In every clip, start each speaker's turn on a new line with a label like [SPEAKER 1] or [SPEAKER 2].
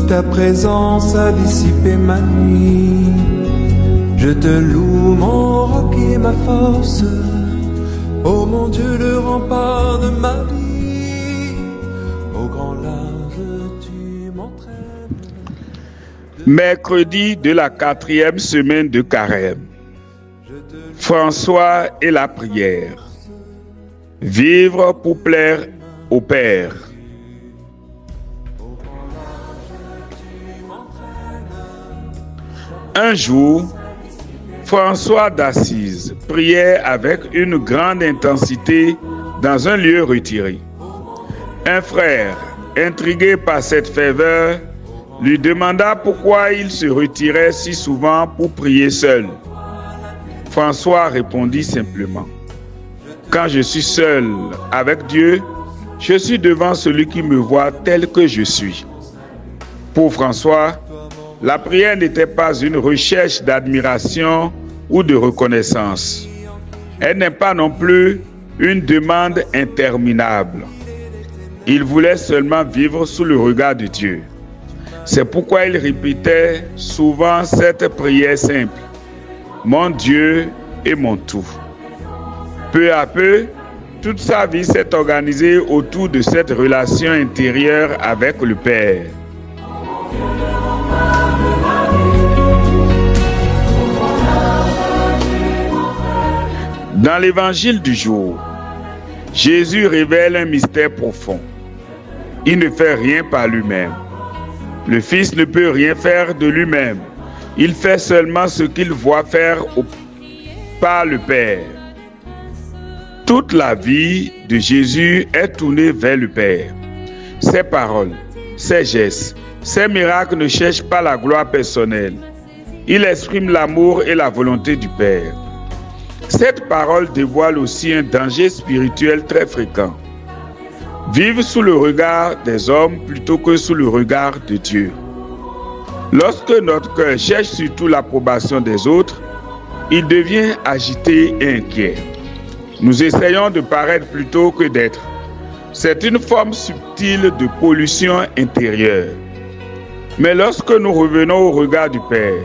[SPEAKER 1] ta présence a dissipé ma nuit. Je te loue, mon roc et ma force. Oh mon Dieu, le rempart de ma vie. Au grand large, tu m'entraînes.
[SPEAKER 2] Mercredi de la 4e semaine de Carême. François et la prière. Vivre pour plaire au Père. Un jour, François d'Assise priait avec une grande intensité dans un lieu retiré. Un frère, intrigué par cette ferveur, lui demanda pourquoi il se retirait si souvent pour prier seul. François répondit simplement: « Quand je suis seul avec Dieu, je suis devant celui qui me voit tel que je suis. » Pour François, la prière n'était pas une recherche d'admiration ou de reconnaissance. Elle n'est pas non plus une demande interminable. Il voulait seulement vivre sous le regard de Dieu. C'est pourquoi il répétait souvent cette prière simple: « Mon Dieu est mon tout. » Peu à peu, toute sa vie s'est organisée autour de cette relation intérieure avec le Père. Dans l'évangile du jour, Jésus révèle un mystère profond. Il ne fait rien par lui-même. Le Fils ne peut rien faire de lui-même. Il fait seulement ce qu'il voit faire par le Père. Toute la vie de Jésus est tournée vers le Père. Ses paroles, ses gestes, ses miracles ne cherchent pas la gloire personnelle. Il exprime l'amour et la volonté du Père. Cette parole dévoile aussi un danger spirituel très fréquent. Vivre sous le regard des hommes plutôt que sous le regard de Dieu. Lorsque notre cœur cherche surtout l'approbation des autres, il devient agité et inquiet. Nous essayons de paraître plutôt que d'être. C'est une forme subtile de pollution intérieure. Mais lorsque nous revenons au regard du Père,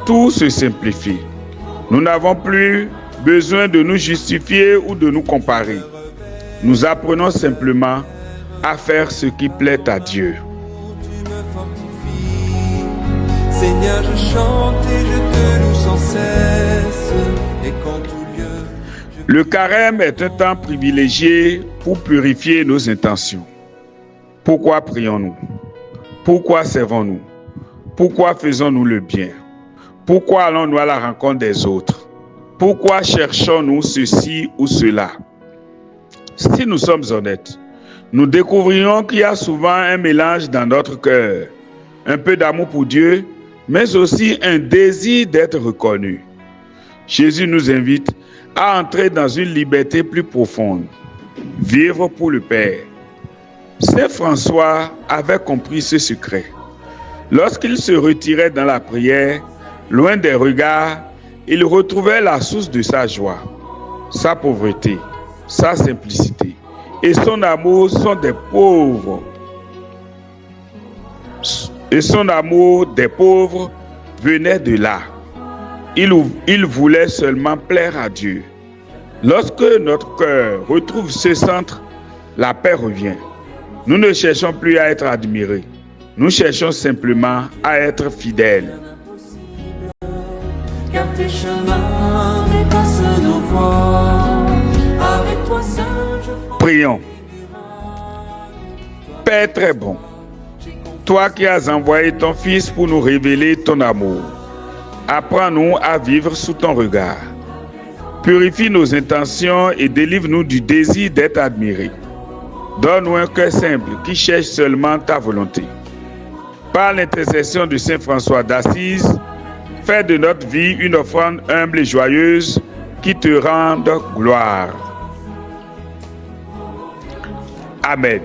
[SPEAKER 2] tout se simplifie. Nous n'avons plus besoin de nous justifier ou de nous comparer. Nous apprenons simplement à faire ce qui plaît à Dieu.
[SPEAKER 1] Tu me fortifies. Seigneur, je chante et je te loue sans cesse. Et qu'en tout lieu,
[SPEAKER 2] Le carême est un temps privilégié pour purifier nos intentions. Pourquoi prions-nous? Pourquoi servons-nous? Pourquoi faisons-nous le bien? Pourquoi allons-nous à la rencontre des autres? Pourquoi cherchons-nous ceci ou cela? Si nous sommes honnêtes, nous découvrirons qu'il y a souvent un mélange dans notre cœur, un peu d'amour pour Dieu, mais aussi un désir d'être reconnu. Jésus nous invite à entrer dans une liberté plus profonde, vivre pour le Père. Saint François avait compris ce secret. Lorsqu'il se retirait dans la prière, loin des regards, il retrouvait la source de sa joie, sa pauvreté, sa simplicité et son amour sont des pauvres. Et son amour des pauvres venait de là. Il voulait seulement plaire à Dieu. Lorsque notre cœur retrouve ce centre, la paix revient. Nous ne cherchons plus à être admirés. Nous cherchons simplement à être fidèles.
[SPEAKER 1] car tes chemins dépassent nos voies. Avec toi seul, je franchis.
[SPEAKER 2] Prions. Père très bon, toi qui as envoyé ton Fils pour nous révéler ton amour, apprends-nous à vivre sous ton regard. Purifie nos intentions et délivre-nous du désir d'être admirés. Donne-nous un cœur simple qui cherche seulement ta volonté. Par l'intercession de Saint François d'Assise, fais de notre vie une offrande humble et joyeuse qui te rende gloire. Amen.